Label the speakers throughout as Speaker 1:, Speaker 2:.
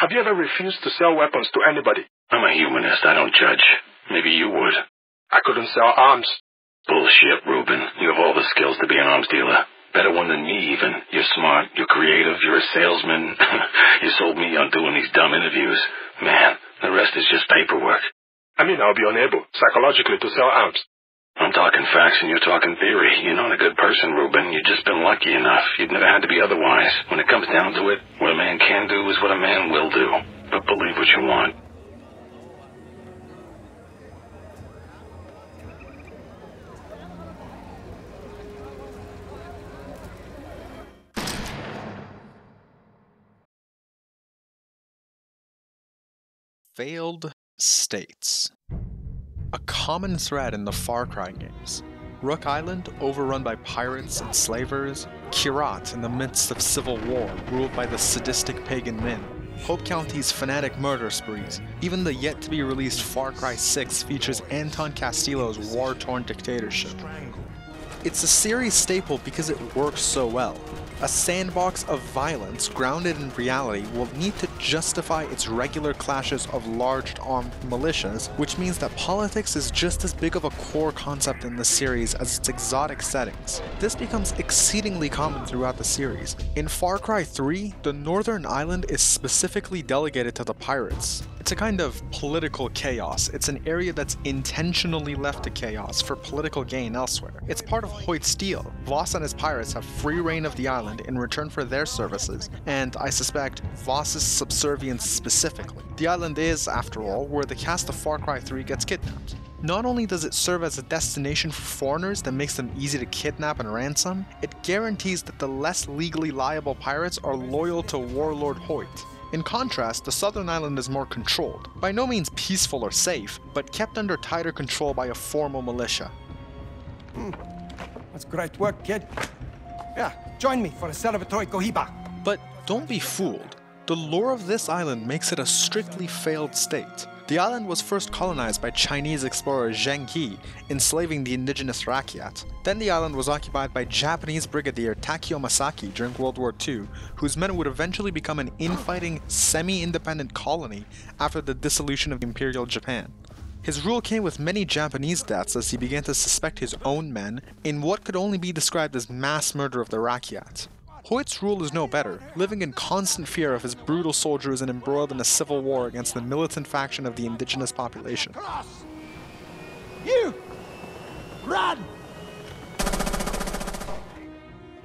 Speaker 1: Have you ever refused to sell weapons to anybody?
Speaker 2: I'm a humanist. I don't judge. Maybe you would.
Speaker 1: I couldn't sell arms.
Speaker 2: Bullshit, Ruben. You have all the skills to be an arms dealer. Better one than me, even. You're smart, you're creative, you're a salesman. You sold me on doing these dumb interviews. Man, the rest is just paperwork.
Speaker 1: I mean, I'll be unable, psychologically, to sell arms.
Speaker 2: I'm talking facts and you're talking theory. You're not a good person, Ruben. You've just been lucky enough. You'd never had to be otherwise. When it comes down to it, what a man can do is what a man will do. But believe what you want.
Speaker 3: Failed states. A common thread in the Far Cry games. Rook Island, overrun by pirates and slavers. Kyrat, in the midst of civil war, ruled by the sadistic pagan Min. Hope County's fanatic murder sprees. Even the yet-to-be-released Far Cry 6 features Anton Castillo's war-torn dictatorship. It's a series staple because it works so well. A sandbox of violence grounded in reality will need to justify its regular clashes of large armed militias, which means that politics is just as big of a core concept in the series as its exotic settings. This becomes exceedingly common throughout the series. In Far Cry 3, the northern island is specifically delegated to the pirates. It's a kind of political chaos. It's an area that's intentionally left to chaos for political gain elsewhere. It's part of Hoyt's deal. Voss and his pirates have free reign of the island in return for their services, and I suspect Voss's subservience specifically. The island is, after all, where the cast of Far Cry 3 gets kidnapped. Not only does it serve as a destination for foreigners that makes them easy to kidnap and ransom, it guarantees that the less legally liable pirates are loyal to Warlord Hoyt. In contrast, the southern island is more controlled, by no means peaceful or safe, but kept under tighter control by a formal militia.
Speaker 4: That's great work, kid. Yeah, join me for a celebratory cohiba.
Speaker 3: But don't be fooled. The lore of this island makes it a strictly failed state. The island was first colonized by Chinese explorer Zheng He, enslaving the indigenous Rakyat. Then the island was occupied by Japanese brigadier Takeo Masaki during World War II, whose men would eventually become an infighting, semi-independent colony after the dissolution of Imperial Japan. His rule came with many Japanese deaths as he began to suspect his own men in what could only be described as mass murder of the Rakyat. Hoyt's rule is no better, living in constant fear of his brutal soldiers and embroiled in a civil war against the militant faction of the indigenous population.
Speaker 4: You! Run!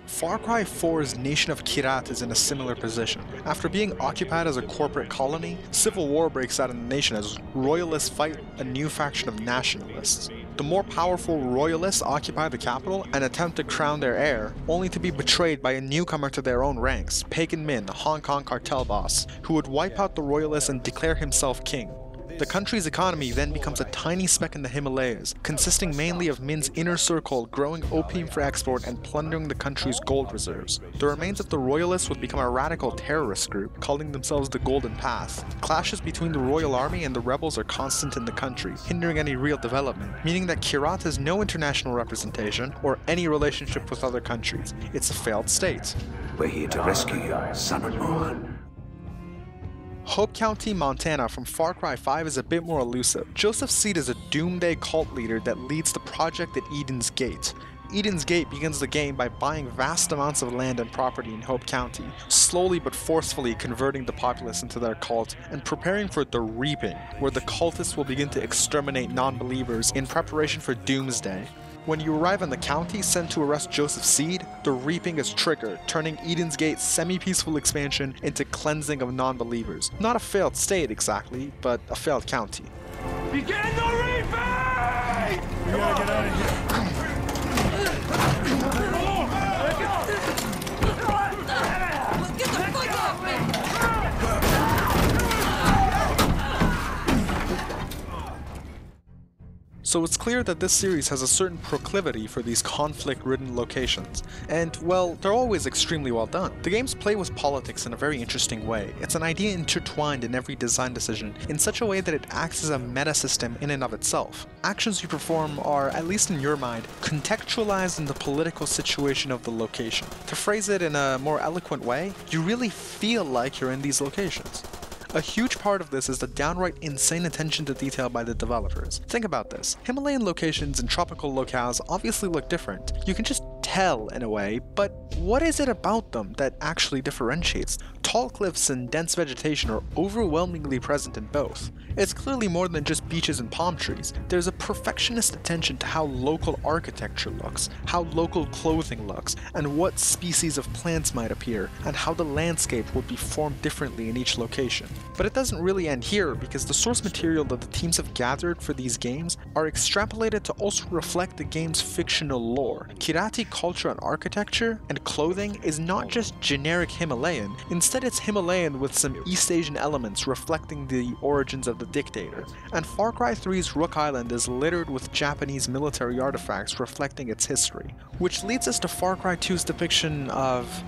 Speaker 3: Far Cry 4's nation of Kyrat is in a similar position. After being occupied as a corporate colony, civil war breaks out in the nation as royalists fight a new faction of nationalists. The more powerful royalists occupy the capital and attempt to crown their heir, only to be betrayed by a newcomer to their own ranks, Pagan Min, a Hong Kong cartel boss, who would wipe out the royalists and declare himself king. The country's economy then becomes a tiny speck in the Himalayas, consisting mainly of Min's inner circle growing opium for export and plundering the country's gold reserves. The remains of the royalists would become a radical terrorist group, calling themselves the Golden Path. Clashes between the royal army and the rebels are constant in the country, hindering any real development, meaning that Kyrat has no international representation or any relationship with other countries. It's a failed state.
Speaker 5: We're here to rescue you, son-in-law.
Speaker 3: Hope County, Montana from Far Cry 5 is a bit more elusive. Joseph Seed is a doomsday cult leader that leads the project at Eden's Gate. Eden's Gate begins the game by buying vast amounts of land and property in Hope County, slowly but forcefully converting the populace into their cult, and preparing for the Reaping, where the cultists will begin to exterminate non-believers in preparation for Doomsday. When you arrive in the county sent to arrest Joseph Seed, the Reaping is triggered, turning Eden's Gate's semi-peaceful expansion into cleansing of non-believers. Not a failed state exactly, but a failed county.
Speaker 4: Begin the reaping! We gotta get out of here.
Speaker 3: So it's clear that this series has a certain proclivity for these conflict-ridden locations, and, well, they're always extremely well done. The games play with politics in a very interesting way. It's an idea intertwined in every design decision in such a way that it acts as a meta-system in and of itself. Actions you perform are, at least in your mind, contextualized in the political situation of the location. To phrase it in a more eloquent way, you really feel like you're in these locations. A huge part of this is the downright insane attention to detail by the developers. Think about this. Himalayan locations and tropical locales obviously look different. You can just tell in a way, but what is it about them that actually differentiates? Tall cliffs and dense vegetation are overwhelmingly present in both. It's clearly more than just beaches and palm trees. There's a perfectionist attention to how local architecture looks, how local clothing looks, and what species of plants might appear, and how the landscape would be formed differently in each location. But it doesn't really end here, because the source material that the teams have gathered for these games are extrapolated to also reflect the game's fictional lore. Kirati culture and architecture and clothing is not just generic Himalayan, instead it's Himalayan with some East Asian elements reflecting the origins of the dictator. And Far Cry 3's Rook Island is littered with Japanese military artifacts reflecting its history. Which leads us to Far Cry 2's depiction of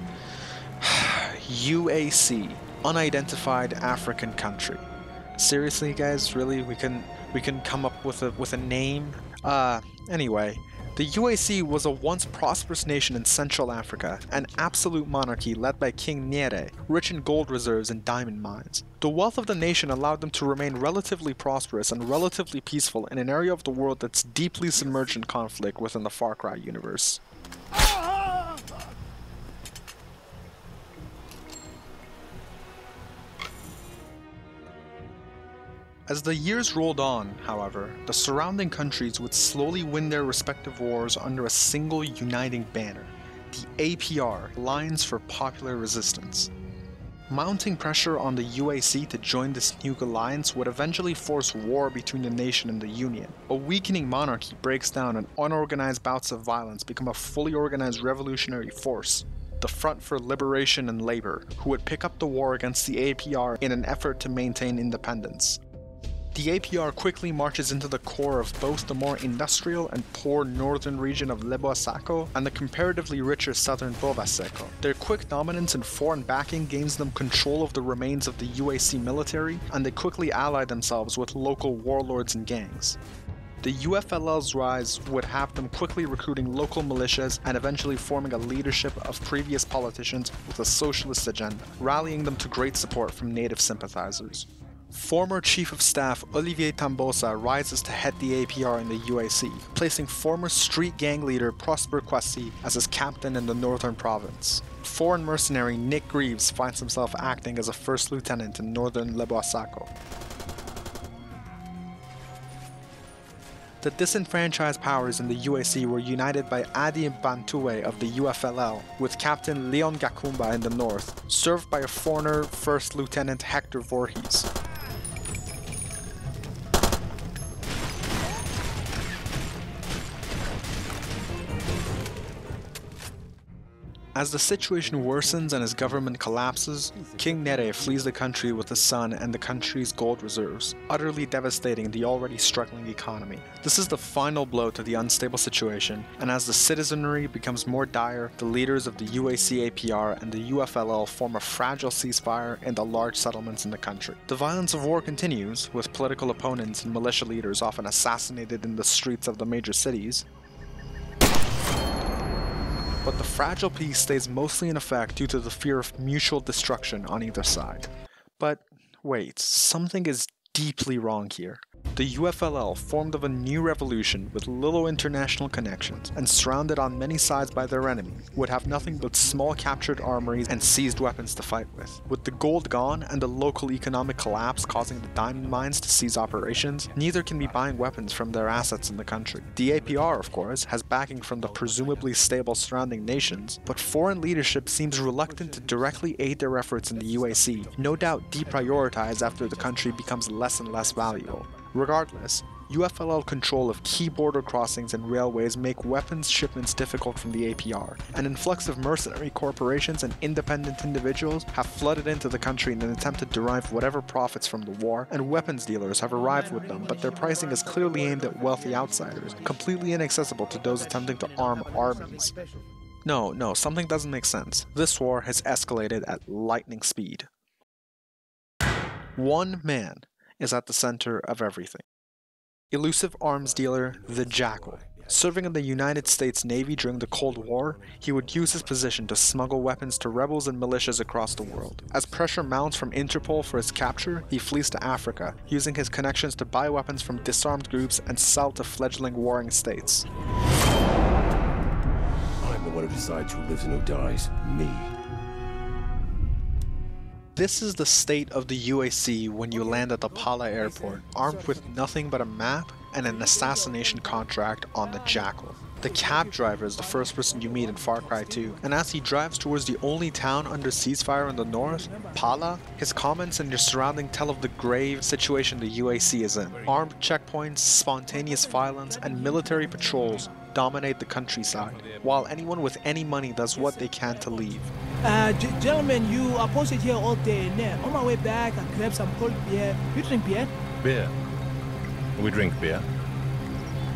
Speaker 3: UAC, Unidentified African Country. Seriously guys, really? We can come up with a name? Anyway. The UAC was a once prosperous nation in Central Africa, an absolute monarchy led by King Nyere, rich in gold reserves and diamond mines. The wealth of the nation allowed them to remain relatively prosperous and relatively peaceful in an area of the world that's deeply submerged in conflict within the Far Cry universe. As the years rolled on, however, the surrounding countries would slowly win their respective wars under a single uniting banner, the APR, Alliance for Popular Resistance. Mounting pressure on the UAC to join this new alliance would eventually force war between the nation and the Union. A weakening monarchy breaks down and unorganized bouts of violence become a fully organized revolutionary force, the Front for Liberation and Labor, who would pick up the war against the APR in an effort to maintain independence. The APR quickly marches into the core of both the more industrial and poor northern region of Leboasako and the comparatively richer southern Bovaseko. Their quick dominance and foreign backing gains them control of the remains of the UAC military, and they quickly ally themselves with local warlords and gangs. The UFLL's rise would have them quickly recruiting local militias and eventually forming a leadership of previous politicians with a socialist agenda, rallying them to great support from native sympathizers. Former Chief of Staff Olivier Tambosa rises to head the APR in the UAC, placing former street gang leader Prosper Kwasi as his captain in the northern province. Foreign mercenary Nick Greaves finds himself acting as a first lieutenant in northern Leboasako. The disenfranchised powers in the UAC were united by Adi Bantue of the UFLL, with Captain Leon Gakumba in the north, served by a foreigner First Lieutenant Hector Voorhees. As the situation worsens and his government collapses, King Nere flees the country with his son and the country's gold reserves, utterly devastating the already struggling economy. This is the final blow to the unstable situation, and as the citizenry becomes more dire, the leaders of the UAC APR and the UFLL form a fragile ceasefire in the large settlements in the country. The violence of war continues, with political opponents and militia leaders often assassinated in the streets of the major cities. But the fragile peace stays mostly in effect due to the fear of mutual destruction on either side. But wait, something is deeply wrong here. The UFLL, formed of a new revolution with little international connections and surrounded on many sides by their enemy, would have nothing but small captured armories and seized weapons to fight with. With the gold gone and the local economic collapse causing the diamond mines to cease operations, neither can be buying weapons from their assets in the country. The APR, of course, has backing from the presumably stable surrounding nations, but foreign leadership seems reluctant to directly aid their efforts in the UAC, no doubt deprioritized after the country becomes less and less valuable. Regardless, UFLL control of key border crossings and railways make weapons shipments difficult from the APR. An influx of mercenary corporations and independent individuals have flooded into the country in an attempt to derive whatever profits from the war, and weapons dealers have arrived with them, but their pricing is clearly aimed at wealthy outsiders, completely inaccessible to those attempting to arm armies. No, something doesn't make sense. This war has escalated at lightning speed. One man is at the center of everything. Elusive arms dealer, the Jackal, Serving in the United States Navy during the Cold War, he would use his position to smuggle weapons to rebels and militias across the world. As pressure mounts from Interpol for his capture, he flees to Africa, using his connections to buy weapons from disarmed groups and sell to fledgling warring states.
Speaker 6: I'm the one who decides who lives and who dies. Me.
Speaker 3: This is the state of the UAC when you land at the Pala airport, armed with nothing but a map and an assassination contract on the Jackal. The cab driver is the first person you meet in Far Cry 2, and as he drives towards the only town under ceasefire in the north, Pala, his comments and your surrounding tell of the grave situation the UAC is in. Armed checkpoints, spontaneous violence, and military patrols dominate the countryside, while anyone with any money does what they can to leave.
Speaker 7: Gentlemen, you are posted here all day. On my way back, I grabbed some cold beer. You drink beer?
Speaker 8: Beer? We drink beer.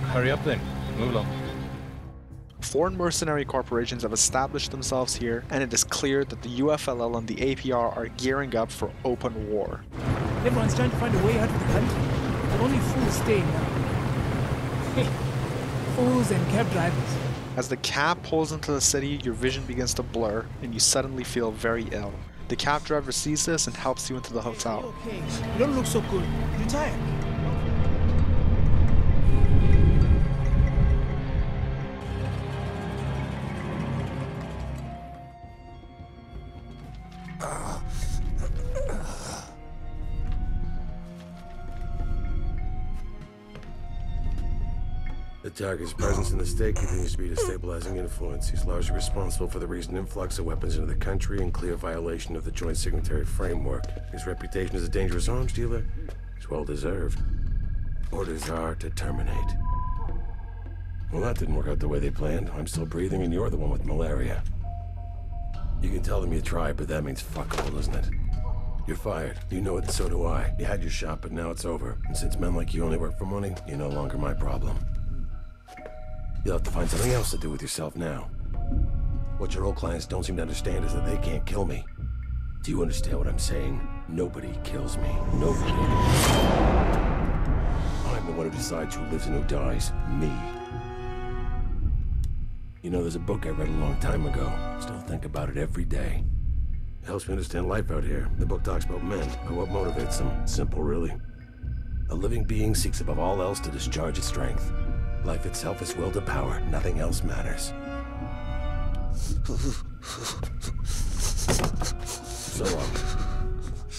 Speaker 8: Hurry up then. Move along.
Speaker 3: Foreign mercenary corporations have established themselves here, and it is clear that the UFLL and the APR are gearing up for open war.
Speaker 7: Everyone's trying to find a way out of the country, but only fools stay now. Fools and cab drivers.
Speaker 3: As the cab pulls into the city, your vision begins to blur, and you suddenly feel very ill. The cab driver sees this and helps you into the hotel.
Speaker 7: Okay, you don't look so good. You're tired.
Speaker 6: The target's presence in the state continues to be a destabilizing influence. He's largely responsible for the recent influx of weapons into the country and clear violation of the Joint Signatory Framework. His reputation as a dangerous arms dealer is well deserved. Orders are to terminate. Well, that didn't work out the way they planned. I'm still breathing and you're the one with malaria. You can tell them you tried, but that means fuck all, doesn't it? You're fired. You know it, and so do I. You had your shot, but now it's over. And since men like you only work for money, you're no longer my problem. You'll have to find something else to do with yourself now. What your old clients don't seem to understand is that they can't kill me. Do you understand what I'm saying? Nobody kills me. Nobody. I'm the one who decides who lives and who dies. Me. You know, there's a book I read a long time ago. Still think about it every day. It helps me understand life out here. The book talks about men, about what motivates them. Simple, really. A living being seeks above all else to discharge its strength. Life itself is will to power. Nothing else matters. So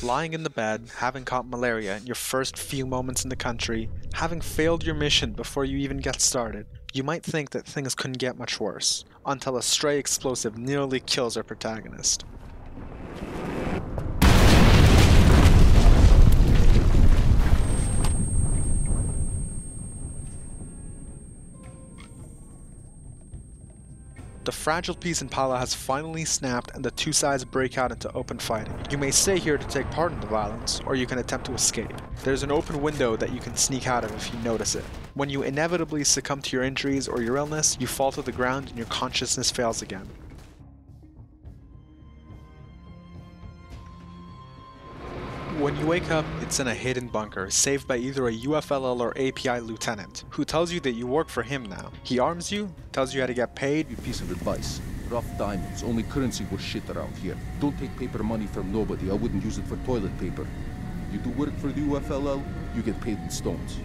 Speaker 3: Lying in the bed, having caught malaria in your first few moments in the country, having failed your mission before you even get started, you might think that things couldn't get much worse, until a stray explosive nearly kills our protagonist. The fragile peace in Pala has finally snapped and the two sides break out into open fighting. You may stay here to take part in the violence, or you can attempt to escape. There's an open window that you can sneak out of if you notice it. When you inevitably succumb to your injuries or your illness, you fall to the ground and your consciousness fails again. When you wake up, it's in a hidden bunker, saved by either a UFLL or API lieutenant, who tells you that you work for him now. He arms you, tells you how to get paid.
Speaker 9: Piece of advice. Rough diamonds. Only currency worth shit around here. Don't take paper money from nobody. I wouldn't use it for toilet paper. You do work for the UFLL, you get paid in stones.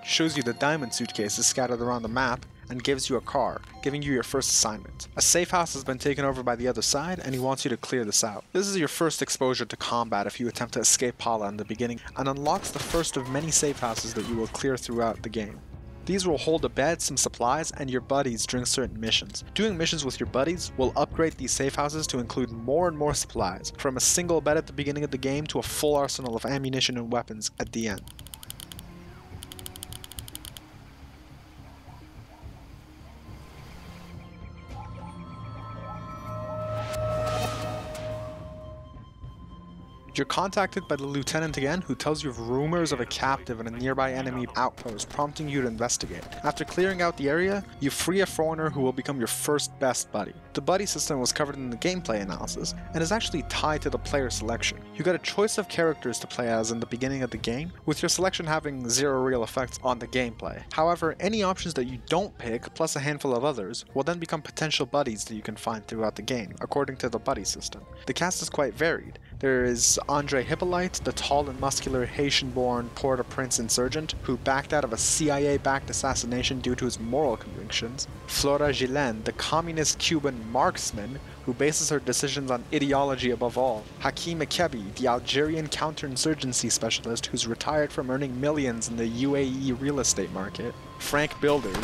Speaker 3: Shows you the diamond suitcases scattered around the map, and gives you a car, giving you your first assignment. A safe house has been taken over by the other side, and he wants you to clear this out. This is your first exposure to combat if you attempt to escape Pala in the beginning, and unlocks the first of many safe houses that you will clear throughout the game. These will hold a bed, some supplies, and your buddies during certain missions. Doing missions with your buddies will upgrade these safe houses to include more and more supplies, from a single bed at the beginning of the game to a full arsenal of ammunition and weapons at the end. You're contacted by the lieutenant again, who tells you of rumors of a captive in a nearby enemy outpost, prompting you to investigate. After clearing out the area, you free a foreigner who will become your first best buddy. The buddy system was covered in the gameplay analysis, and is actually tied to the player selection. You got a choice of characters to play as in the beginning of the game, with your selection having zero real effects on the gameplay. However, any options that you don't pick, plus a handful of others, will then become potential buddies that you can find throughout the game, according to the buddy system. The cast is quite varied. There is Andre Hippolyte, the tall and muscular Haitian-born Port-au-Prince insurgent who backed out of a CIA-backed assassination due to his moral convictions. Flora Gillen, the communist Cuban marksman who bases her decisions on ideology above all. Hakim Akebi, the Algerian counterinsurgency specialist who's retired from earning millions in the UAE real estate market. Frank Builders.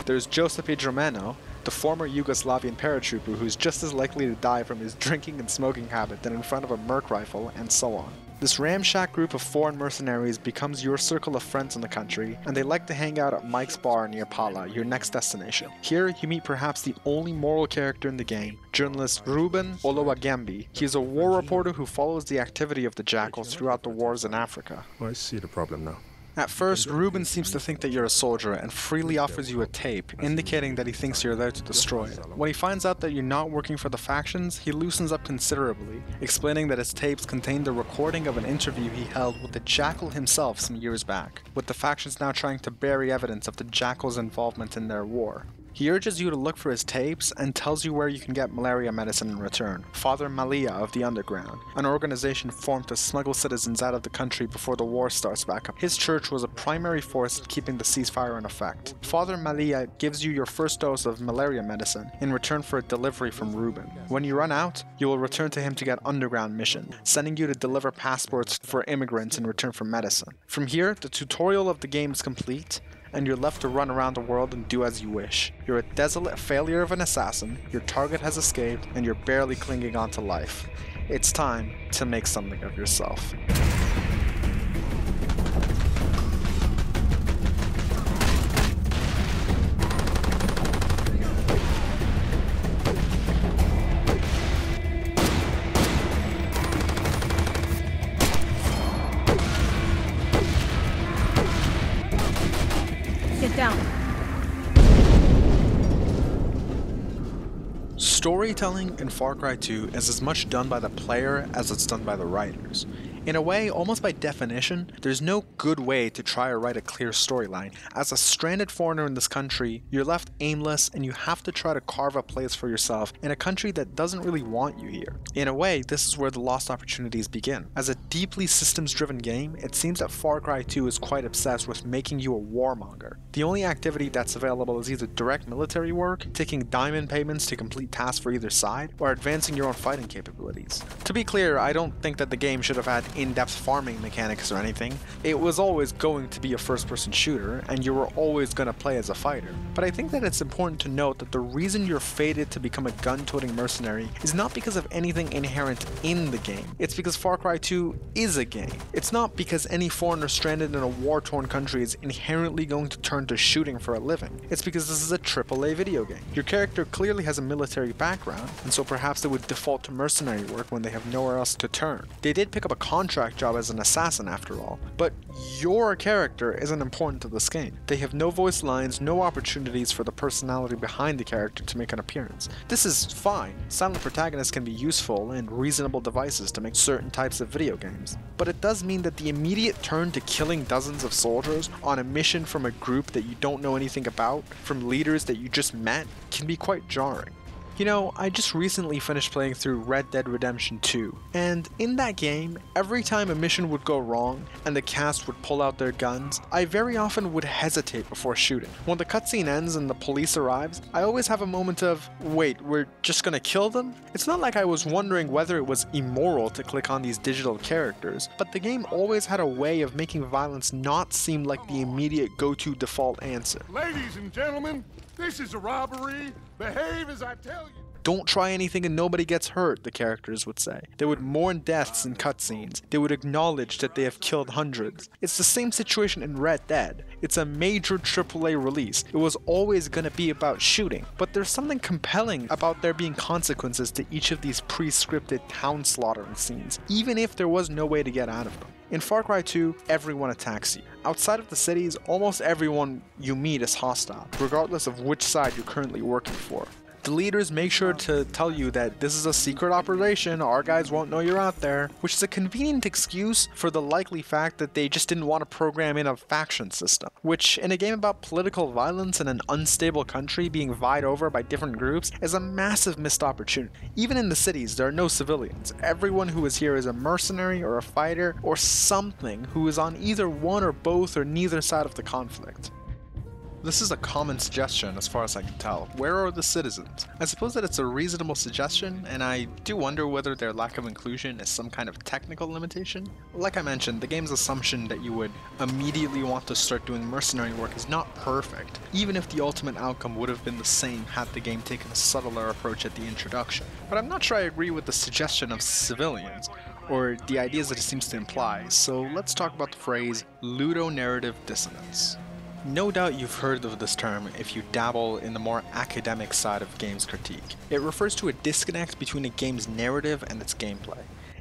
Speaker 3: There's Giuseppe Germano, the former Yugoslavian paratrooper who's just as likely to die from his drinking and smoking habit than in front of a Merc rifle, and so on. This ramshack group of foreign mercenaries becomes your circle of friends in the country, and they like to hang out at Mike's Bar near Pala, your next destination. Here, you meet perhaps the only moral character in the game, journalist Ruben Olowagembi. He is a war reporter who follows the activity of the Jackals throughout the wars in Africa.
Speaker 6: I see the problem now.
Speaker 3: At first, Ruben seems to think that you're a soldier and freely offers you a tape, indicating that he thinks you're there to destroy it. When he finds out that you're not working for the factions, he loosens up considerably, explaining that his tapes contain the recording of an interview he held with the Jackal himself some years back, with the factions now trying to bury evidence of the Jackal's involvement in their war. He urges you to look for his tapes and tells you where you can get malaria medicine in return. Father Malia of the Underground, an organization formed to smuggle citizens out of the country before the war starts back up. His church was a primary force in keeping the ceasefire in effect. Father Malia gives you your first dose of malaria medicine in return for a delivery from Ruben. When you run out, you will return to him to get underground mission, sending you to deliver passports for immigrants in return for medicine. From here, the tutorial of the game is complete, and you're left to run around the world and do as you wish. You're a desolate failure of an assassin, your target has escaped, and you're barely clinging on to life. It's time to make something of yourself.
Speaker 10: Get down.
Speaker 3: Storytelling in Far Cry 2 is as much done by the player as it's done by the writers. In a way, almost by definition, there's no good way to try to write a clear storyline. As a stranded foreigner in this country, you're left aimless and you have to try to carve a place for yourself in a country that doesn't really want you here. In a way, this is where the lost opportunities begin. As a deeply systems-driven game, it seems that Far Cry 2 is quite obsessed with making you a warmonger. The only activity that's available is either direct military work, taking diamond payments to complete tasks for either side, or advancing your own fighting capabilities. To be clear, I don't think that the game should have had in-depth farming mechanics or anything. It was always going to be a first-person shooter, and you were always going to play as a fighter. But I think that it's important to note that the reason you're fated to become a gun-toting mercenary is not because of anything inherent in the game. It's because Far Cry 2 is a game. It's not because any foreigner stranded in a war-torn country is inherently going to turn to shooting for a living. It's because this is a AAA video game. Your character clearly has a military background, and so perhaps they would default to mercenary work when they have nowhere else to turn. They did pick up a contract job as an assassin after all, but your character isn't important to this game. They have no voice lines, no opportunities for the personality behind the character to make an appearance. This is fine. Silent protagonists can be useful and reasonable devices to make certain types of video games, but it does mean that the immediate turn to killing dozens of soldiers on a mission from a group that you don't know anything about, from leaders that you just met, can be quite jarring. You know, I just recently finished playing through Red Dead Redemption 2, and in that game, every time a mission would go wrong and the cast would pull out their guns, I very often would hesitate before shooting. When the cutscene ends and the police arrives, I always have a moment of, wait, we're just gonna kill them? It's not like I was wondering whether it was immoral to click on these digital characters, but the game always had a way of making violence not seem like the immediate go-to default answer.
Speaker 4: Ladies and gentlemen, this is a robbery. Behave as I tell you.
Speaker 3: "Don't try anything and nobody gets hurt," the characters would say. They would mourn deaths in cutscenes. They would acknowledge that they have killed hundreds. It's the same situation in Red Dead. It's a major AAA release. It was always gonna be about shooting, but there's something compelling about there being consequences to each of these pre-scripted town slaughtering scenes, even if there was no way to get out of them. In Far Cry 2, everyone attacks you. Outside of the cities, almost everyone you meet is hostile, regardless of which side you're currently working for. The leaders make sure to tell you that this is a secret operation, our guys won't know you're out there, which is a convenient excuse for the likely fact that they just didn't want to program in a faction system, which in a game about political violence in an unstable country being vied over by different groups is a massive missed opportunity. Even in the cities, there are no civilians. Everyone who is here is a mercenary or a fighter or something who is on either one or both or neither side of the conflict. This is a common suggestion as far as I can tell. Where are the citizens? I suppose that it's a reasonable suggestion, and I do wonder whether their lack of inclusion is some kind of technical limitation. Like I mentioned, the game's assumption that you would immediately want to start doing mercenary work is not perfect, even if the ultimate outcome would have been the same had the game taken a subtler approach at the introduction. But I'm not sure I agree with the suggestion of civilians, or the ideas that it seems to imply, so let's talk about the phrase ludonarrative dissonance. No doubt you've heard of this term if you dabble in the more academic side of games critique. It refers to a disconnect between a game's narrative and its gameplay.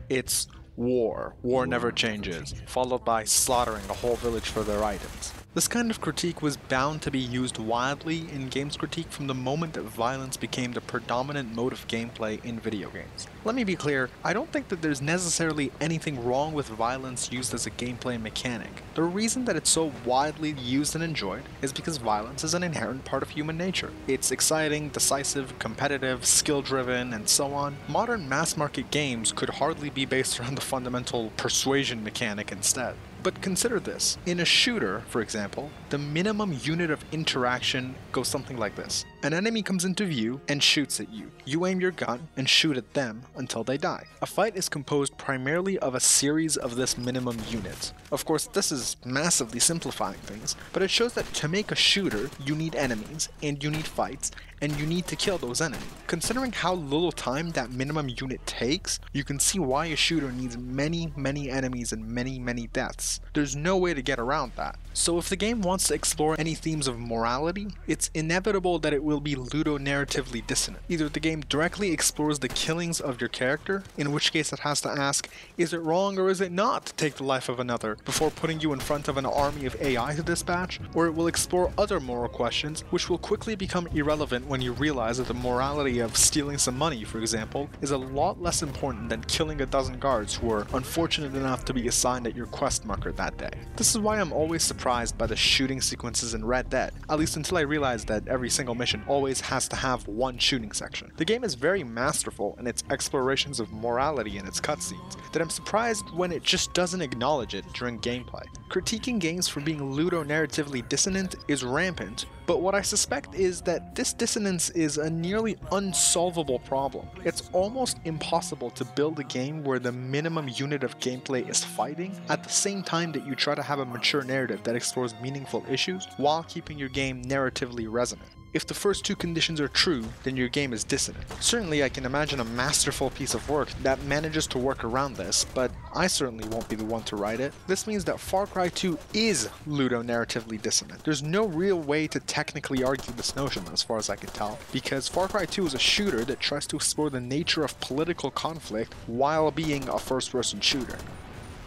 Speaker 3: It's war never changes, followed by slaughtering a whole village for their items. This kind of critique was bound to be used widely in games critique from the moment that violence became the predominant mode of gameplay in video games. Let me be clear, I don't think that there's necessarily anything wrong with violence used as a gameplay mechanic. The reason that it's so widely used and enjoyed is because violence is an inherent part of human nature. It's exciting, decisive, competitive, skill-driven, and so on. Modern mass-market games could hardly be based around the fundamental persuasion mechanic instead. But consider this. In a shooter, for example, the minimum unit of interaction goes something like this. An enemy comes into view and shoots at you. You aim your gun and shoot at them until they die. A fight is composed primarily of a series of this minimum unit. Of course, this is massively simplifying things, but it shows that to make a shooter, you need enemies, and you need fights, and you need to kill those enemies. Considering how little time that minimum unit takes, you can see why a shooter needs many enemies and many deaths. There's no way to get around that. So if the game wants to explore any themes of morality, it's inevitable that it will be ludonarratively dissonant. Either the game directly explores the killings of your character, in which case it has to ask, is it wrong or is it not to take the life of another, before putting you in front of an army of AI to dispatch, or it will explore other moral questions, which will quickly become irrelevant when you realize that the morality of stealing some money, for example, is a lot less important than killing a dozen guards who were unfortunate enough to be assigned at your quest marker that day. This is why I'm always surprised by the shooting sequences in Red Dead, at least until I realized that every single mission always has to have one shooting section. The game is very masterful in its explorations of morality in its cutscenes, that I'm surprised when it just doesn't acknowledge it during gameplay. Critiquing games for being ludonarratively dissonant is rampant, but what I suspect is that this dissonance is a nearly unsolvable problem. It's almost impossible to build a game where the minimum unit of gameplay is fighting, at the same time that you try to have a mature narrative that explores meaningful issues, while keeping your game narratively resonant. If the first two conditions are true, then your game is dissonant. Certainly I can imagine a masterful piece of work that manages to work around this, but I certainly won't be the one to write it. This means that Far Cry 2 is ludonarratively dissonant. There's no real way to technically argue this notion as far as I can tell, because Far Cry 2 is a shooter that tries to explore the nature of political conflict while being a first-person shooter.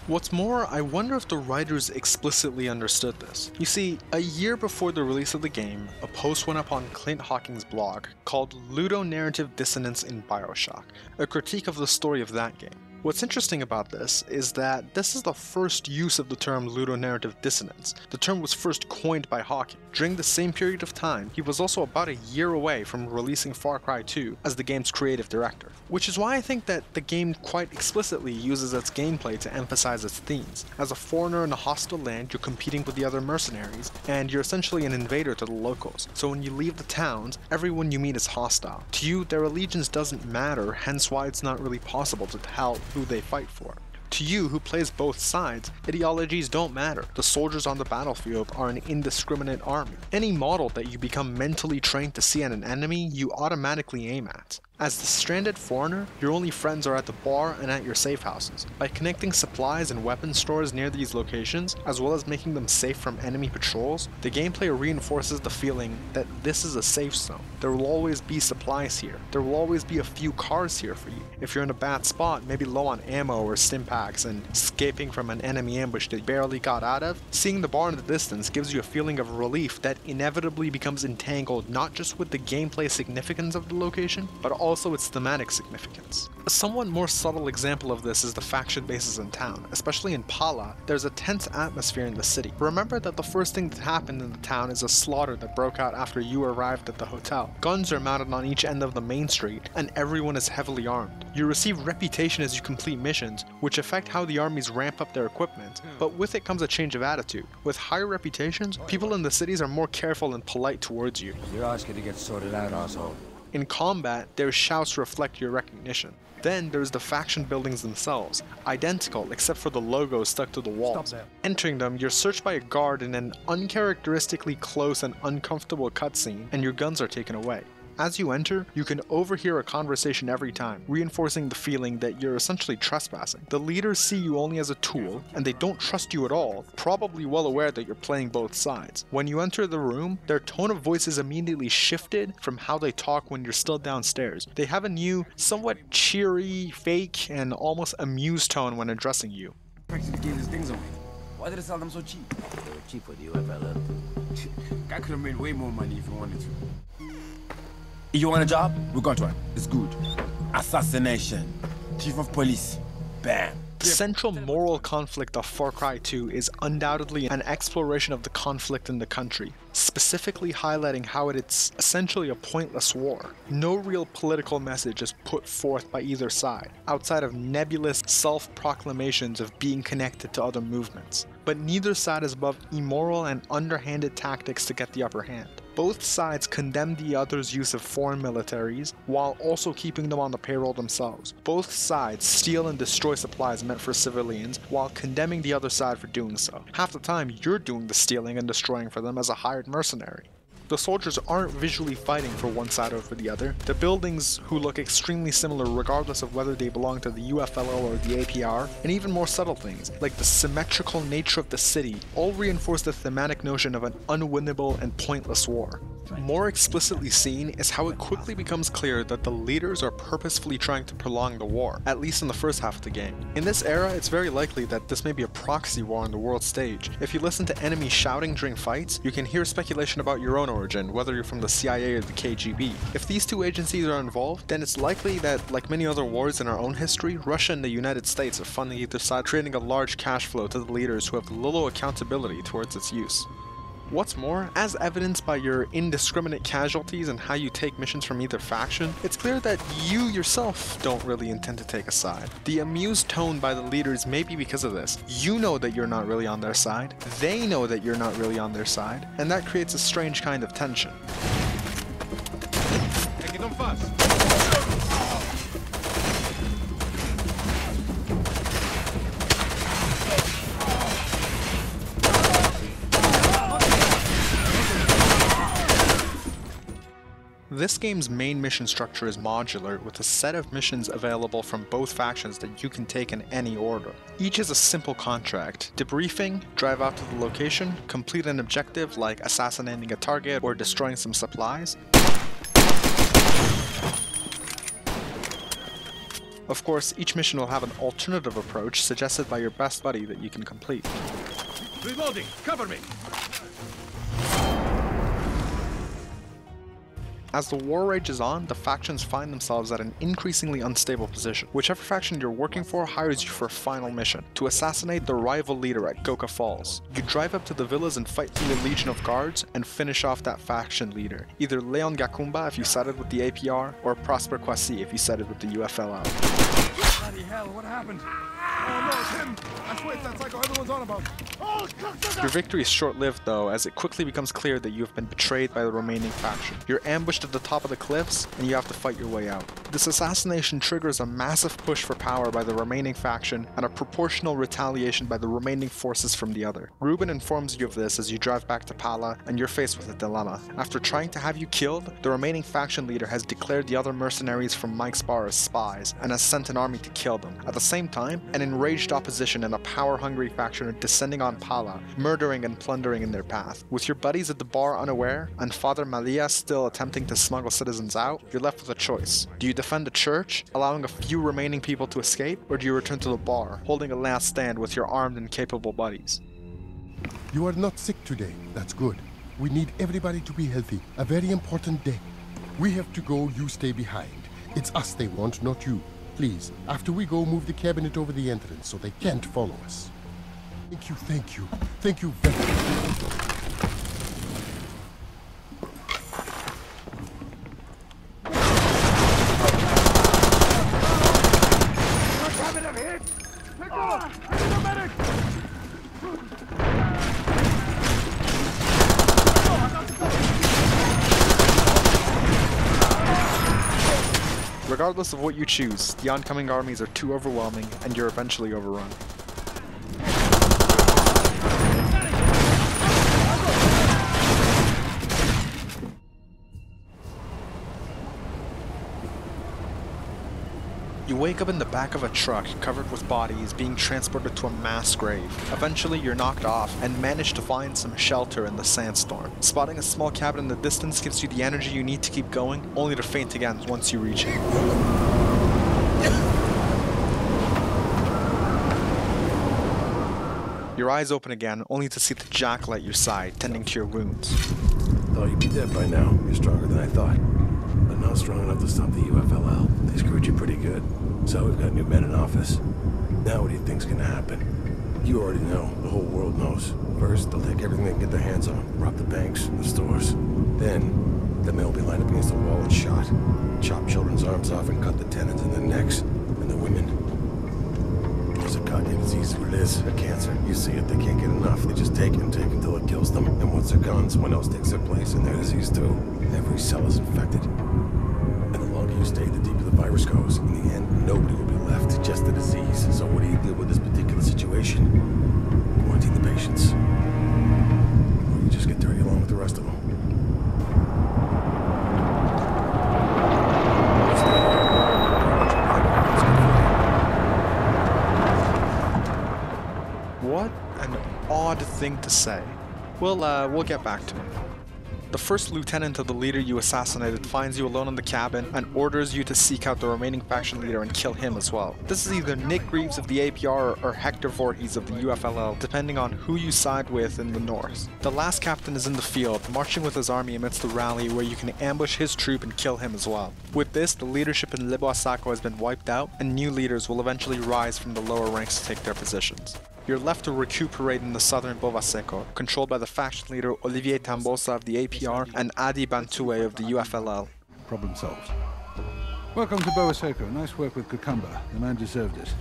Speaker 3: What's more, I wonder if the writers explicitly understood this. You see, a year before the release of the game, a post went up on Clint Hawking's blog called Ludonarrative Dissonance in BioShock, a critique of the story of that game. What's interesting about this is that this is the first use of the term ludonarrative dissonance. The term was first coined by Hawking. During the same period of time, he was also about a year away from releasing Far Cry 2 as the game's creative director. Which is why I think that the game quite explicitly uses its gameplay to emphasize its themes. As a foreigner in a hostile land, you're competing with the other mercenaries, and you're essentially an invader to the locals. So when you leave the towns, everyone you meet is hostile. To you, their allegiance doesn't matter, hence why it's not really possible to tell who they fight for. To you, who plays both sides, ideologies don't matter. The soldiers on the battlefield are an indiscriminate army. Any model that you become mentally trained to see at an enemy, you automatically aim at. As the stranded foreigner, your only friends are at the bar and at your safe houses. By connecting supplies and weapon stores near these locations, as well as making them safe from enemy patrols, the gameplay reinforces the feeling that this is a safe zone. There will always be supplies here. There will always be a few cars here for you. If you're in a bad spot, maybe low on ammo or stim packs and escaping from an enemy ambush that you barely got out of, seeing the bar in the distance gives you a feeling of relief that inevitably becomes entangled not just with the gameplay significance of the location, but also its thematic significance. A somewhat more subtle example of this is the faction bases in town. Especially in Pala, there's a tense atmosphere in the city. Remember that the first thing that happened in the town is a slaughter that broke out after you arrived at the hotel. Guns are mounted on each end of the main street, and everyone is heavily armed. You receive reputation as you complete missions, which affect how the armies ramp up their equipment, but with it comes a change of attitude. With higher reputations, people in the cities are more careful and polite towards you.
Speaker 5: You're asking to get sorted out, asshole.
Speaker 3: In combat, their shouts reflect your recognition. Then there's the faction buildings themselves, identical except for the logo stuck to the walls. Entering them, you're searched by a guard in an uncharacteristically close and uncomfortable cutscene, and your guns are taken away. As you enter, you can overhear a conversation every time, reinforcing the feeling that you're essentially trespassing. The leaders see you only as a tool, and they don't trust you at all, probably well aware that you're playing both sides. When you enter the room, their tone of voice is immediately shifted from how they talk when you're still downstairs. They have a new, somewhat cheery, fake, and almost amused tone when addressing you.
Speaker 10: Why did it sell them so cheap?
Speaker 5: They were cheap with you, FLL.
Speaker 10: Guy could have made way more money if he wanted to. You want a job? We got one. It's good. Assassination. Chief of police. Bam.
Speaker 3: The central moral conflict of Far Cry 2 is undoubtedly an exploration of the conflict in the country, specifically highlighting how it's essentially a pointless war. No real political message is put forth by either side, outside of nebulous self-proclamations of being connected to other movements. But neither side is above immoral and underhanded tactics to get the upper hand. Both sides condemn the other's use of foreign militaries, while also keeping them on the payroll themselves. Both sides steal and destroy supplies meant for civilians, while condemning the other side for doing so. Half the time, you're doing the stealing and destroying for them as a hired mercenary. The soldiers aren't visually fighting for one side over the other. The buildings, who look extremely similar regardless of whether they belong to the UFLO or the APR, and even more subtle things, like the symmetrical nature of the city, all reinforce the thematic notion of an unwinnable and pointless war. More explicitly seen is how it quickly becomes clear that the leaders are purposefully trying to prolong the war, at least in the first half of the game. In this era, it's very likely that this may be a proxy war on the world stage. If you listen to enemies shouting during fights, you can hear speculation about your own origin, whether you're from the CIA or the KGB. If these two agencies are involved, then it's likely that, like many other wars in our own history, Russia and the United States are funding either side, creating a large cash flow to the leaders who have little accountability towards its use. What's more, as evidenced by your indiscriminate casualties and how you take missions from either faction, it's clear that you yourself don't really intend to take a side. The amused tone by the leaders may be because of this. You know that you're not really on their side, they know that you're not really on their side, and that creates a strange kind of tension.
Speaker 4: Hey, get them fast.
Speaker 3: This game's main mission structure is modular, with a set of missions available from both factions that you can take in any order. Each is a simple contract: debriefing, drive out to the location, complete an objective like assassinating a target or destroying some supplies. Of course, each mission will have an alternative approach suggested by your best buddy that you can complete.
Speaker 4: Reloading! Cover me!
Speaker 3: As the war rages on, the factions find themselves at an increasingly unstable position. Whichever faction you're working for hires you for a final mission, to assassinate the rival leader at Goka Falls. You drive up to the villas and fight through a legion of guards and finish off that faction leader. Either Leon Gakumba if you sided with the APR, or Prosper Kwasi if you sided with the UFLO.
Speaker 4: Bloody hell, what happened? Oh no, it's him! I swear it's that psycho everyone's on about. Oh,
Speaker 3: your victory is short-lived though, as it quickly becomes clear that you have been betrayed by the remaining faction. You're ambushed at the top of the cliffs, and you have to fight your way out. This assassination triggers a massive push for power by the remaining faction and a proportional retaliation by the remaining forces from the other. Ruben informs you of this as you drive back to Pala, and you're faced with a dilemma. After trying to have you killed, the remaining faction leader has declared the other mercenaries from Mike's bar as spies and has sent an army to kill them. At the same time, an enraged opposition and a power-hungry faction are descending on Pala, murdering and plundering in their path. With your buddies at the bar unaware, and Father Malia still attempting to smuggle citizens out, you're left with a choice. Do you defend the church, allowing a few remaining people to escape, or do you return to the bar, holding a last stand with your armed and capable buddies?
Speaker 11: You are not sick today. That's good. We need everybody to be healthy. A very important day. We have to go, you stay behind. It's us they want, not you. Please, after we go, move the cabinet over the entrance so they can't follow us. Thank you, thank you. Thank you very much.
Speaker 3: Regardless of what you choose, the oncoming armies are too overwhelming, and you're eventually overrun. You wake up in the back of a truck covered with bodies being transported to a mass grave. Eventually you're knocked off and manage to find some shelter in the sandstorm. Spotting a small cabin in the distance gives you the energy you need to keep going, only to faint again once you reach it. Your eyes open again, only to see the jackal at your side, tending to your wounds.
Speaker 6: Thought you'd be dead by now. You're stronger than I thought. But not strong enough to stop the UFLL. They screwed you pretty good. So we've got new men in office. Now what do you think's gonna happen? You already know. The whole world knows. First, they'll take everything they can get their hands on. Rob the banks and the stores. Then, the men will be lined up against the wall and shot. Chop children's arms off and cut the tendons in their necks. And the women. There's a goddamn disease, what it is. A cancer. You see it, they can't get enough. They just take it until it kills them. And once they're gone, someone else takes their place and their disease too. Every cell is infected. And the longer you stay, the deeper the virus goes. In the end, nobody will be left, just the disease. So what do you do with this particular situation? Quarantine the patients. Or you just get dirty along with the rest of them.
Speaker 3: What an odd thing to say. We'll get back to it. The first lieutenant of the leader you assassinated finds you alone in the cabin and orders you to seek out the remaining faction leader and kill him as well. This is either Nick Greaves of the APR or Hector Voorhees of the UFLL, depending on who you side with in the north. The last captain is in the field, marching with his army amidst the rally where you can ambush his troop and kill him as well. With this, the leadership in Liboasako has been wiped out, and new leaders will eventually rise from the lower ranks to take their positions. You're left to recuperate in the southern Bovaseco, controlled by the faction leader Olivier Tambosa of the APR and Adi Bantue of the UFLL.
Speaker 12: Problem solved. Welcome to Bovaseco. Nice work with Cucumber. The man deserved it.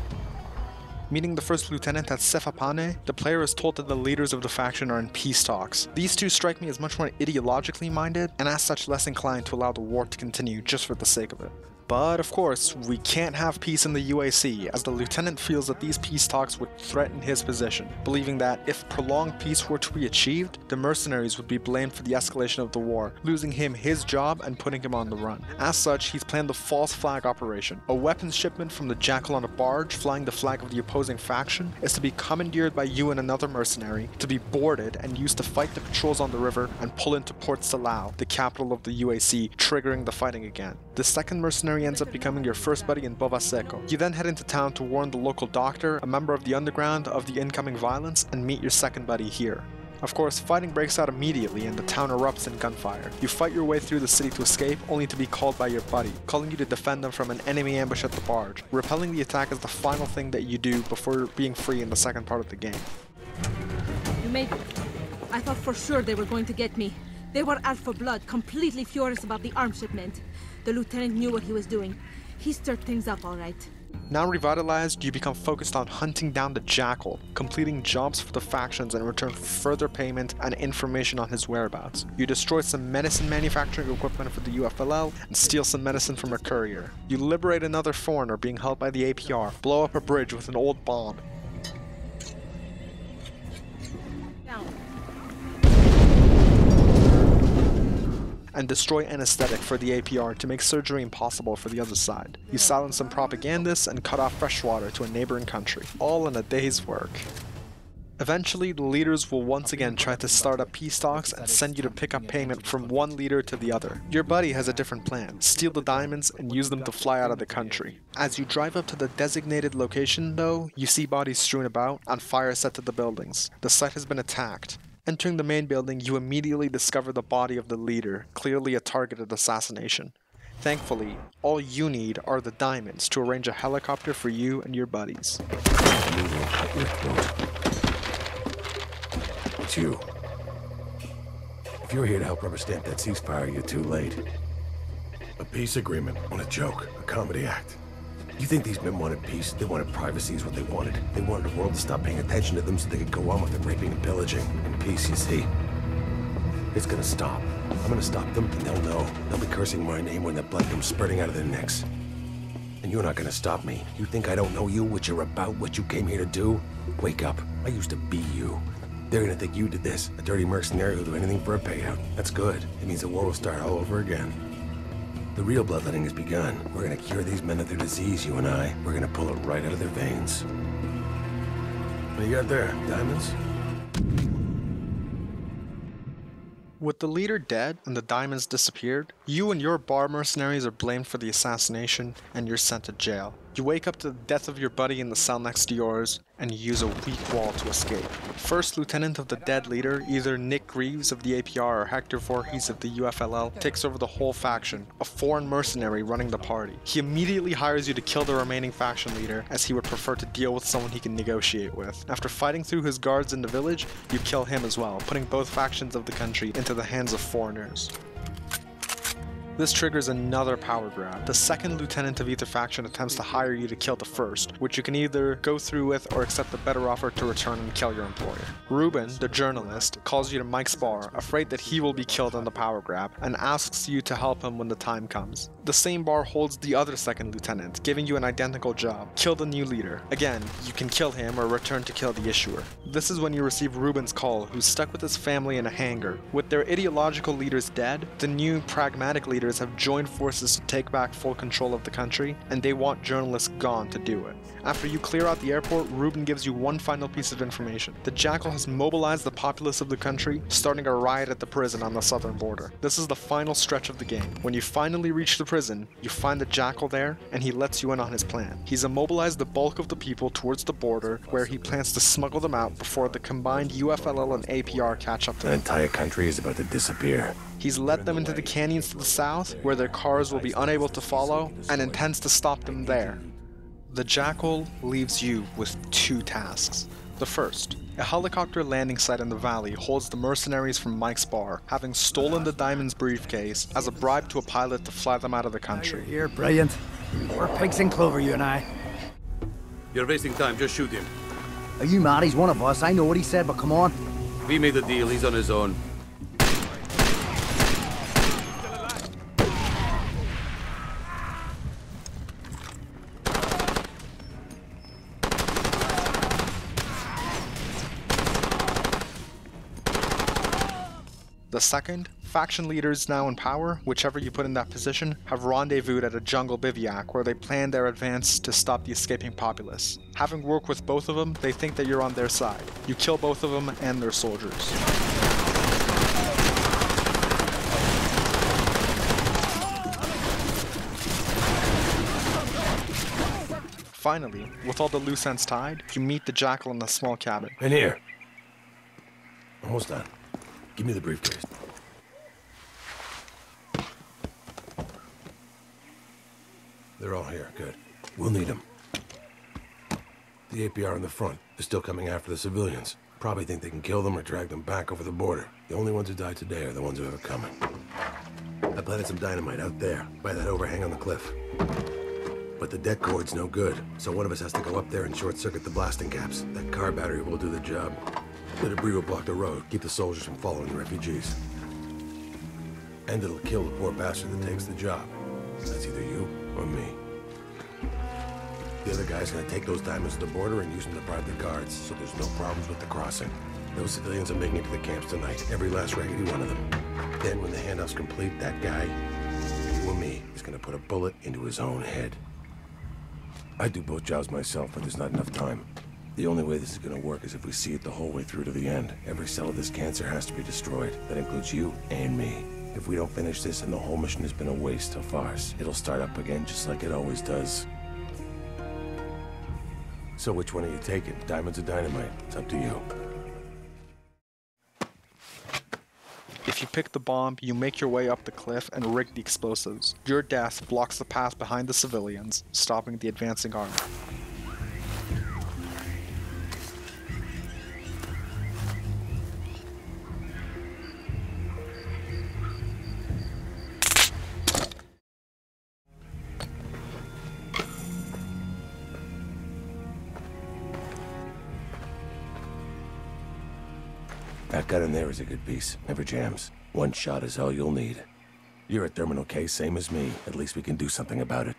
Speaker 3: Meeting the first lieutenant at Sefapane, the player is told that the leaders of the faction are in peace talks. These two strike me as much more ideologically minded, and as such less inclined to allow the war to continue just for the sake of it. But of course, we can't have peace in the UAC, as the lieutenant feels that these peace talks would threaten his position, believing that if prolonged peace were to be achieved, the mercenaries would be blamed for the escalation of the war, losing him his job and putting him on the run. As such, he's planned the false flag operation. A weapons shipment from the Jackal on a barge flying the flag of the opposing faction is to be commandeered by you and another mercenary, to be boarded and used to fight the patrols on the river and pull into Port Salau, the capital of the UAC, triggering the fighting again. The second mercenary ends up becoming your first buddy in Bovaseco. You then head into town to warn the local doctor, a member of the underground, of the incoming violence, and meet your second buddy here. Of course, fighting breaks out immediately and the town erupts in gunfire. You fight your way through the city to escape, only to be called by your buddy, calling you to defend them from an enemy ambush at the barge. Repelling the attack is the final thing that you do before being free in the second part of the game.
Speaker 13: You made it. I thought for sure they were going to get me. They were out for blood, completely furious about the arms shipment. The lieutenant knew what he was doing. He stirred things up all right.
Speaker 3: Now revitalized, you become focused on hunting down the Jackal, completing jobs for the factions in return for further payment and information on his whereabouts. You destroy some medicine manufacturing equipment for the UFLL and steal some medicine from a courier. You liberate another foreigner being held by the APR, blow up a bridge with an old bomb. And destroy anesthetic for the APR to make surgery impossible for the other side. You silence some propagandists and cut off fresh water to a neighboring country, all in a day's work. Eventually, the leaders will once again try to start up peace talks and send you to pick up payment from one leader to the other. Your buddy has a different plan: steal the diamonds and use them to fly out of the country. As you drive up to the designated location though, you see bodies strewn about and fire set to the buildings. The site has been attacked. Entering the main building, you immediately discover the body of the leader, clearly a targeted assassination. Thankfully, all you need are the diamonds to arrange a helicopter for you and your buddies.
Speaker 6: It's you. If you're here to help rubber stamp that ceasefire, you're too late. A peace agreement on a joke, a comedy act. You think these men wanted peace? They wanted privacy is what they wanted. They wanted the world to stop paying attention to them so they could go on with their raping and pillaging. And peace, you see, it's gonna stop. I'm gonna stop them, and they'll know. They'll be cursing my name when the blood comes spurting out of their necks. And you're not gonna stop me. You think I don't know you, what you're about, what you came here to do? Wake up. I used to be you. They're gonna think you did this, a dirty mercenary who'll do anything for a payout. That's good. It means the war will start all over again. The real bloodletting has begun. We're gonna cure these men of their disease, you and I. We're gonna pull it right out of their veins. What do you got there? Diamonds?
Speaker 3: With the leader dead and the diamonds disappeared, you and your bar mercenaries are blamed for the assassination and you're sent to jail. You wake up to the death of your buddy in the cell next to yours, and you use a weak wall to escape. First lieutenant of the dead leader, either Nick Greaves of the APR or Hector Voorhees of the UFLL, takes over the whole faction, a foreign mercenary running the party. He immediately hires you to kill the remaining faction leader, as he would prefer to deal with someone he can negotiate with. After fighting through his guards in the village, you kill him as well, putting both factions of the country into the hands of foreigners. This triggers another power grab. The second lieutenant of either faction attempts to hire you to kill the first, which you can either go through with or accept the better offer to return and kill your employer. Ruben, the journalist, calls you to Mike's bar, afraid that he will be killed in the power grab, and asks you to help him when the time comes. The same bar holds the other second lieutenant, giving you an identical job: kill the new leader. Again, you can kill him or return to kill the issuer. This is when you receive Ruben's call, who's stuck with his family in a hangar. With their ideological leaders dead, the new pragmatic leaders have joined forces to take back full control of the country, and they want journalists gone to do it. After you clear out the airport, Ruben gives you one final piece of information. The Jackal has mobilized the populace of the country, starting a riot at the prison on the southern border. This is the final stretch of the game. When you finally reach the prison, you find the Jackal there, and he lets you in on his plan. He's immobilized the bulk of the people towards the border, where he plans to smuggle them out before the combined UFLL and APR catch up to them.
Speaker 6: The entire country is about to disappear.
Speaker 3: He's led them into the canyons to the south, where their cars will be unable to follow, and intends to stop them there. The Jackal leaves you with two tasks. The first, a helicopter landing site in the valley holds the mercenaries from Mike's bar, having stolen the Diamond's briefcase as a bribe to a pilot to fly them out of the country.
Speaker 5: You're brilliant. We're pigs in clover, you and I.
Speaker 14: You're wasting time, just shoot him.
Speaker 5: Are you mad? He's one of us. I know what he said, but come on.
Speaker 14: We made the deal, he's on his own.
Speaker 3: The second, faction leaders now in power, whichever you put in that position, have rendezvoused at a jungle bivouac where they plan their advance to stop the escaping populace. Having worked with both of them, they think that you're on their side. You kill both of them and their soldiers. Finally, with all the loose ends tied, you meet the Jackal in a small cabin.
Speaker 6: In here. Almost done. Give me the briefcase. They're all here. Good. We'll need them. The APR in the front. They're still coming after the civilians. Probably think they can kill them or drag them back over the border. The only ones who died today are the ones who have it coming. I planted some dynamite out there, by that overhang on the cliff. but the det cord's no good. So one of us has to go up there and short-circuit the blasting caps. That car battery will do the job. The debris will block the road, keep the soldiers from following the refugees. And it'll kill the poor bastard that takes the job. That's either you or me. The other guy's gonna take those diamonds to the border and use them to bribe the guards, so there's no problems with the crossing. Those civilians are making it to the camps tonight, every last raggedy one of them. Then when the handoff's complete, that guy, you or me, is gonna put a bullet into his own head. I do both jobs myself, but there's not enough time. The only way this is gonna work is if we see it the whole way through to the end. Every cell of this cancer has to be destroyed. That includes you and me. If we don't finish this, then the whole mission has been a waste, a farce. It'll start up again just like it always does. So which one are you taking? Diamonds or dynamite? It's up to you.
Speaker 3: If you pick the bomb, you make your way up the cliff and rig the explosives. Your death blocks the path behind the civilians, stopping the advancing army.
Speaker 6: That gun in there is a good piece. Never jams. One shot is all you'll need. You're a terminal case, same as me. At least we can do something about it.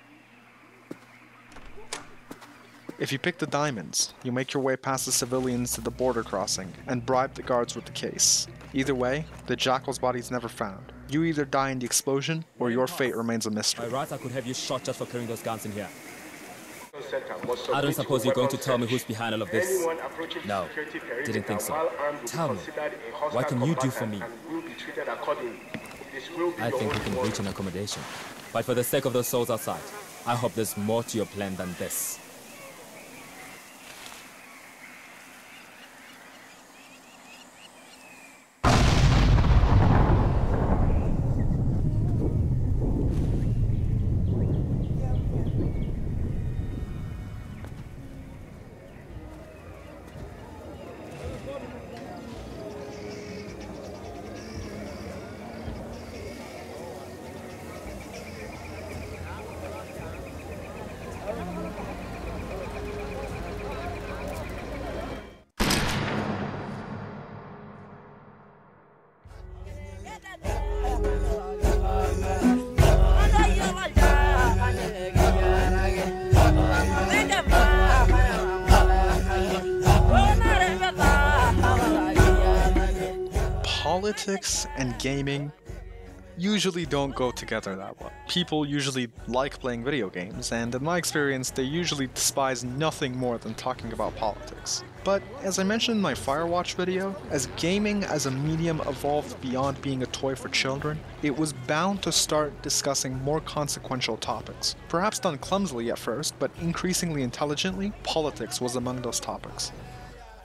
Speaker 3: If you pick the diamonds, you make your way past the civilians to the border crossing and bribe the guards with the case. Either way, the Jackal's body's never found. You either die in the explosion, or your fate remains a mystery.
Speaker 15: By right, I could have you shot just for carrying those guns in here. I don't suppose you're going to tell me who's behind all of this. No, didn't think so. Tell me, what can you do for me? I think we can reach an accommodation. But for the sake of those souls outside, I hope there's more to your plan than this.
Speaker 3: Politics and gaming usually don't go together that well. People usually like playing video games, and in my experience, they usually despise nothing more than talking about politics. But as I mentioned in my Firewatch video, as gaming as a medium evolved beyond being a toy for children, it was bound to start discussing more consequential topics. Perhaps done clumsily at first, but increasingly intelligently, politics was among those topics.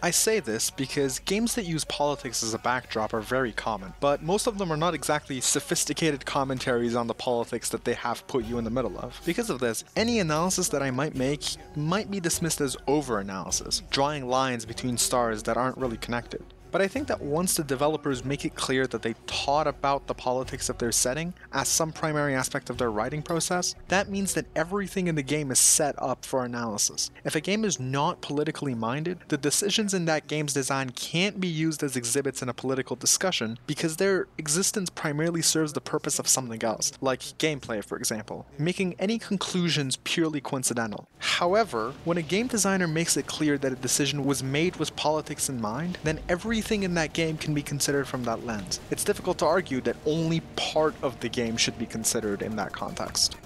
Speaker 3: I say this because games that use politics as a backdrop are very common, but most of them are not exactly sophisticated commentaries on the politics that they have put you in the middle of. Because of this, any analysis that I might make might be dismissed as over-analysis, drawing lines between stars that aren't really connected. But I think that once the developers make it clear that they thought about the politics of their setting as some primary aspect of their writing process, that means that everything in the game is set up for analysis. If a game is not politically minded, the decisions in that game's design can't be used as exhibits in a political discussion because their existence primarily serves the purpose of something else, like gameplay for example, making any conclusions purely coincidental. However, when a game designer makes it clear that a decision was made with politics in mind, then everything in that game can be considered from that lens. It's difficult to argue that only part of the game should be considered in that context.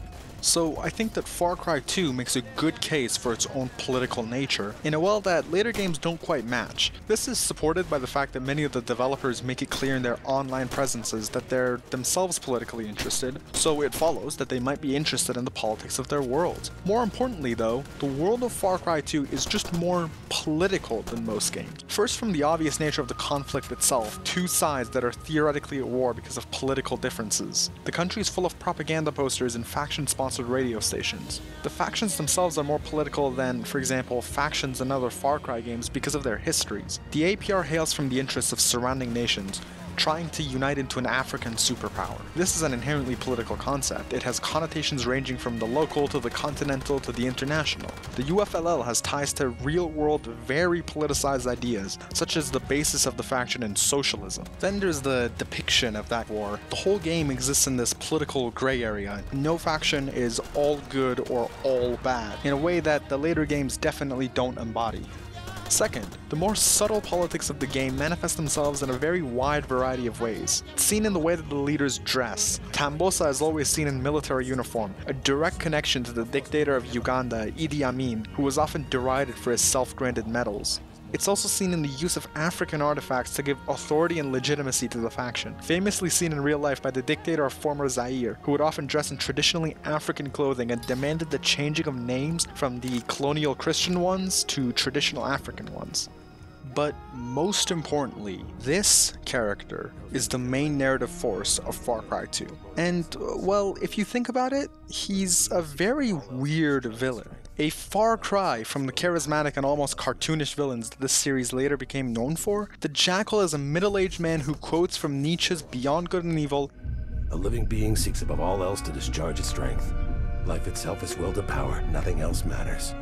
Speaker 3: So I think that Far Cry 2 makes a good case for its own political nature in a way that later games don't quite match. This is supported by the fact that many of the developers make it clear in their online presences that they're themselves politically interested, so it follows that they might be interested in the politics of their world. More importantly though, the world of Far Cry 2 is just more political than most games. First, from the obvious nature of the conflict itself, two sides that are theoretically at war because of political differences. The country is full of propaganda posters and faction-sponsored radio stations. The factions themselves are more political than, for example, factions in other Far Cry games because of their histories. The APR hails from the interests of surrounding nations, trying to unite into an African superpower. This is an inherently political concept. It has connotations ranging from the local to the continental to the international. The UFLL has ties to real-world, very politicized ideas, such as the basis of the faction in socialism. Then there's the depiction of that war. The whole game exists in this political gray area. No faction is all good or all bad, in a way that the later games definitely don't embody. Second, the more subtle politics of the game manifest themselves in a very wide variety of ways. It's seen in the way that the leaders dress. Tambosa is always seen in military uniform, a direct connection to the dictator of Uganda, Idi Amin, who was often derided for his self-granted medals. It's also seen in the use of African artifacts to give authority and legitimacy to the faction, famously seen in real life by the dictator of former Zaire, who would often dress in traditionally African clothing and demanded the changing of names from the colonial Christian ones to traditional African ones. But most importantly, this character is the main narrative force of Far Cry 2. And, well, if you think about it, he's a very weird villain. A far cry from the charismatic and almost cartoonish villains that this series later became known for, the Jackal is a middle-aged man who quotes from Nietzsche's Beyond Good and Evil,
Speaker 6: "A living being seeks above all else to discharge its strength. Life itself is will to power, nothing else matters,"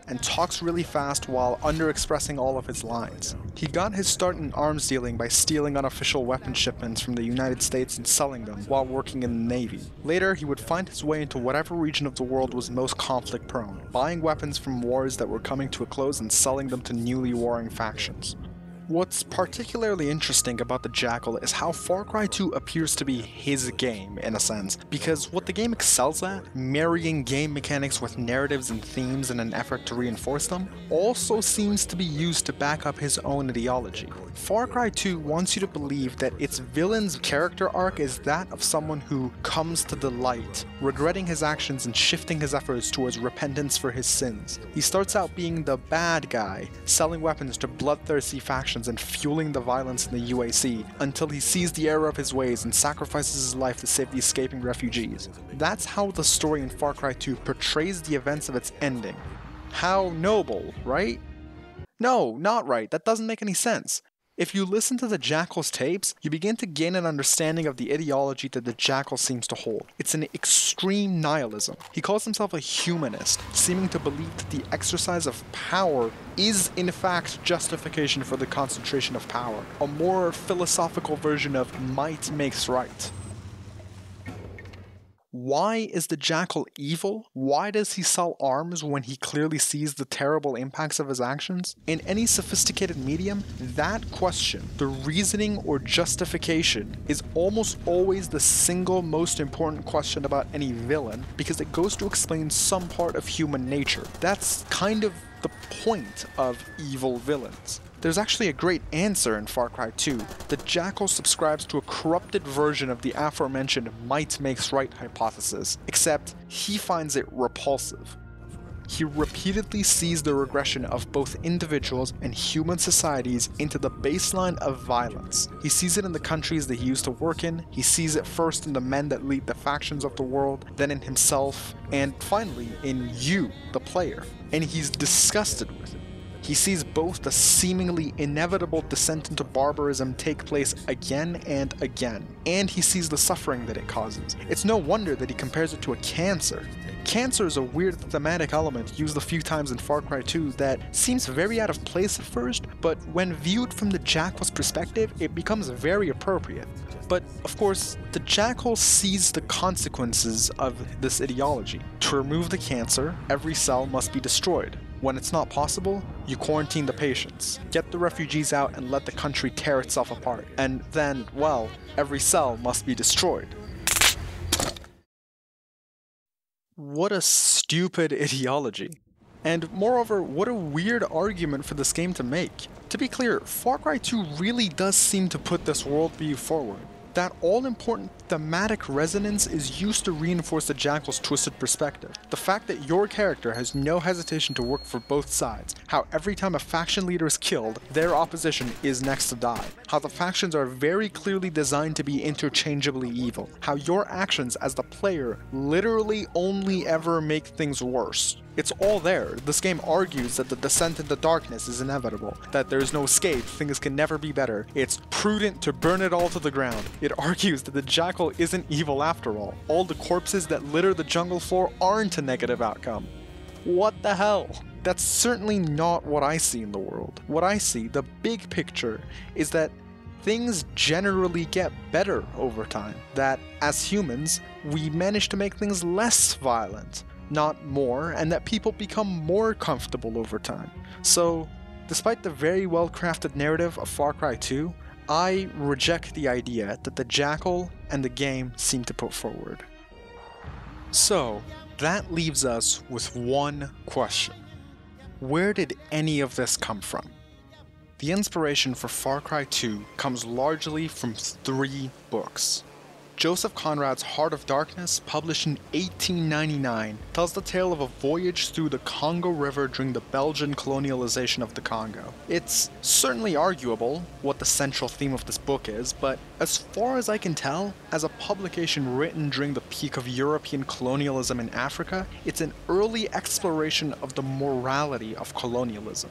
Speaker 3: and talks really fast while underexpressing all of his lines. He got his start in arms dealing by stealing unofficial weapon shipments from the United States and selling them while working in the Navy. Later, he would find his way into whatever region of the world was most conflict prone, buying weapons from wars that were coming to a close and selling them to newly warring factions. What's particularly interesting about the Jackal is how Far Cry 2 appears to be his game, in a sense, because what the game excels at, marrying game mechanics with narratives and themes in an effort to reinforce them, also seems to be used to back up his own ideology. Far Cry 2 wants you to believe that its villain's character arc is that of someone who comes to the light, regretting his actions and shifting his efforts towards repentance for his sins. He starts out being the bad guy, selling weapons to bloodthirsty factions and fueling the violence in the UAC, until he sees the error of his ways and sacrifices his life to save the escaping refugees. That's how the story in Far Cry 2 portrays the events of its ending. How noble, right? No, not right. That doesn't make any sense. If you listen to the Jackal's tapes, you begin to gain an understanding of the ideology that the Jackal seems to hold. It's an extreme nihilism. He calls himself a humanist, seeming to believe that the exercise of power is in fact justification for the concentration of power, a more philosophical version of might makes right. Why is the Jackal evil? Why does he sell arms when he clearly sees the terrible impacts of his actions? In any sophisticated medium, that question, the reasoning or justification, is almost always the single most important question about any villain, because it goes to explain some part of human nature. That's kind of the point of evil villains. There's actually a great answer in Far Cry 2. The Jackal subscribes to a corrupted version of the aforementioned might makes right hypothesis, except he finds it repulsive. He repeatedly sees the regression of both individuals and human societies into the baseline of violence. He sees it in the countries that he used to work in, he sees it first in the men that lead the factions of the world, then in himself, and finally in you, the player. And he's disgusted with it. He sees both the seemingly inevitable descent into barbarism take place again and again, and he sees the suffering that it causes. It's no wonder that he compares it to a cancer. Cancer is a weird thematic element used a few times in Far Cry 2 that seems very out of place at first, but when viewed from the Jackal's perspective, it becomes very appropriate. But, of course, the Jackal sees the consequences of this ideology. To remove the cancer, every cell must be destroyed. When it's not possible, you quarantine the patients, get the refugees out and let the country tear itself apart. And then, well, every cell must be destroyed. What a stupid ideology. And moreover, what a weird argument for this game to make. To be clear, Far Cry 2 really does seem to put this worldview forward. That all-important thematic resonance is used to reinforce the Jackal's twisted perspective. The fact that your character has no hesitation to work for both sides, how every time a faction leader is killed, their opposition is next to die, how the factions are very clearly designed to be interchangeably evil, how your actions as the player literally only ever make things worse. It's all there. This game argues that the descent into darkness is inevitable, that there is no escape, things can never be better. It's prudent to burn it all to the ground. It argues that the jackal isn't evil after all. All the corpses that litter the jungle floor aren't a negative outcome. What the hell? That's certainly not what I see in the world. What I see, the big picture, is that things generally get better over time. That as humans, we manage to make things less violent, not more, and that people become more comfortable over time. So, despite the very well-crafted narrative of Far Cry 2, I reject the idea that the jackal and the game seem to put forward. So, that leaves us with one question. Where did any of this come from? The inspiration for Far Cry 2 comes largely from 3 books. Joseph Conrad's Heart of Darkness, published in 1899, tells the tale of a voyage through the Congo River during the Belgian colonialization of the Congo. It's certainly arguable what the central theme of this book is, but as far as I can tell, as a publication written during the peak of European colonialism in Africa, it's an early exploration of the morality of colonialism.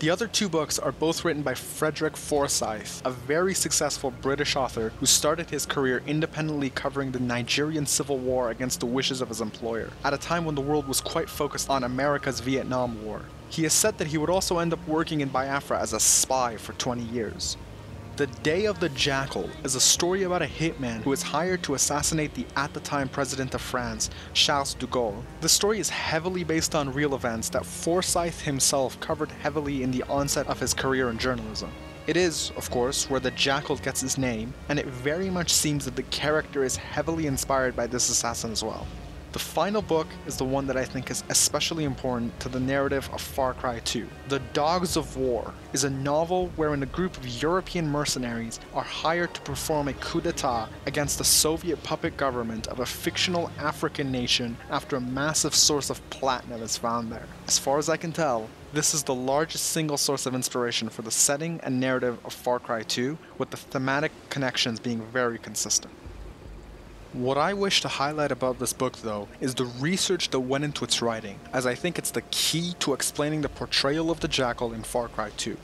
Speaker 3: The other 2 books are both written by Frederick Forsyth, a very successful British author who started his career independently covering the Nigerian Civil War against the wishes of his employer, at a time when the world was quite focused on America's Vietnam War. He has said that he would also end up working in Biafra as a spy for 20 years. The Day of the Jackal is a story about a hitman who is hired to assassinate the at-the-time president of France, Charles de Gaulle. The story is heavily based on real events that Forsyth himself covered heavily in the onset of his career in journalism. It is, of course, where the jackal gets his name, and it very much seems that the character is heavily inspired by this assassin as well. The final book is the one that I think is especially important to the narrative of Far Cry 2. The Dogs of War is a novel wherein a group of European mercenaries are hired to perform a coup d'etat against the Soviet puppet government of a fictional African nation after a massive source of platinum is found there. As far as I can tell, this is the largest single source of inspiration for the setting and narrative of Far Cry 2, with the thematic connections being very consistent. What I wish to highlight about this book, though, is the research that went into its writing, as I think it's the key to explaining the portrayal of the jackal in Far Cry 2.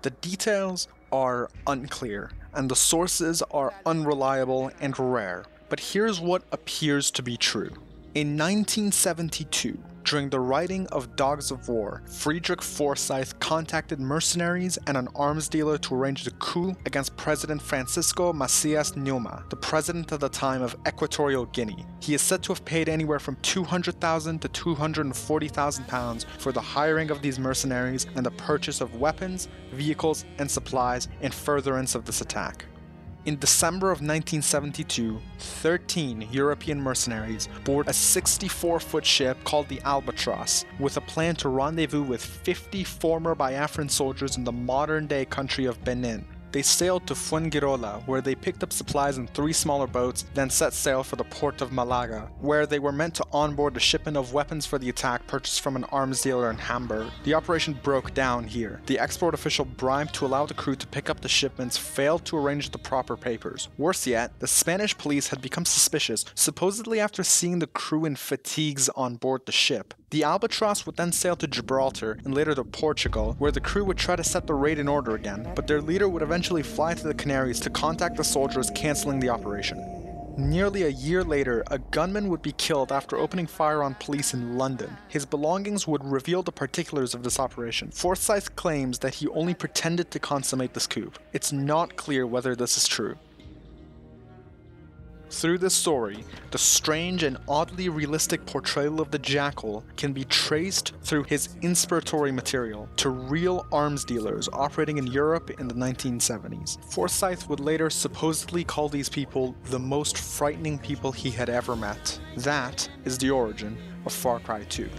Speaker 3: The details are unclear, and the sources are unreliable and rare, but here's what appears to be true. In 1972, during the writing of Dogs of War, Friedrich Forsyth contacted mercenaries and an arms dealer to arrange the coup against President Francisco Macias Numa, the president at the time of Equatorial Guinea. He is said to have paid anywhere from £200,000 to £240,000 for the hiring of these mercenaries and the purchase of weapons, vehicles, and supplies in furtherance of this attack. In December of 1972, 13 European mercenaries board a 64-foot ship called the Albatross with a plan to rendezvous with 50 former Biafran soldiers in the modern-day country of Benin. They sailed to Fuengirola, where they picked up supplies in 3 smaller boats, then set sail for the port of Malaga, where they were meant to onboard a shipment of weapons for the attack purchased from an arms dealer in Hamburg. The operation broke down here. The export official bribed to allow the crew to pick up the shipments failed to arrange the proper papers. Worse yet, the Spanish police had become suspicious, supposedly after seeing the crew in fatigues on board the ship. The Albatross would then sail to Gibraltar and later to Portugal, where the crew would try to set the raid in order again, but their leader would eventually fly to the Canaries to contact the soldiers, cancelling the operation. Nearly a year later, a gunman would be killed after opening fire on police in London. His belongings would reveal the particulars of this operation. Forsyth claims that he only pretended to consummate this coup. It's not clear whether this is true. Through this story, the strange and oddly realistic portrayal of the jackal can be traced through his inspiratory material to real arms dealers operating in Europe in the 1970s. Forsyth would later supposedly call these people the most frightening people he had ever met. That is the origin of Far Cry 2.